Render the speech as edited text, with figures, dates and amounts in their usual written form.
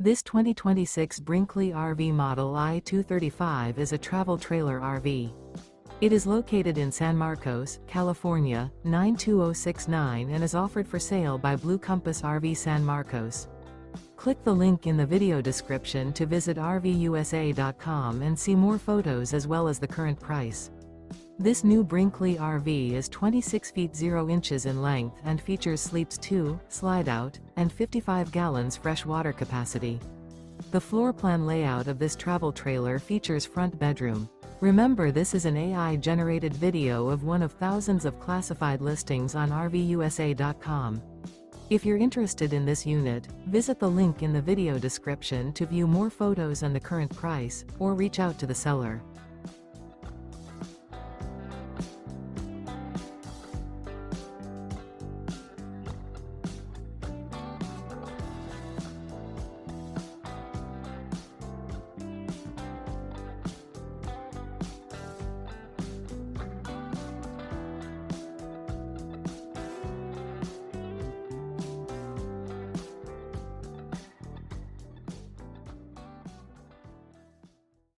This 2026 Brinkley RV Model I 235 is a travel trailer RV. It is located in San Marcos, California, 92069 and is offered for sale by Blue Compass RV San Marcos. Click the link in the video description to visit RVUSA.com and see more photos as well as the current price. This new Brinkley RV is 26 feet 0 inches in length and features sleeps 2, slide-out, and 55 gallons fresh water capacity. The floor plan layout of this travel trailer features front bedroom. Remember, this is an AI-generated video of one of thousands of classified listings on RVUSA.com. If you're interested in this unit, visit the link in the video description to view more photos and the current price, or reach out to the seller.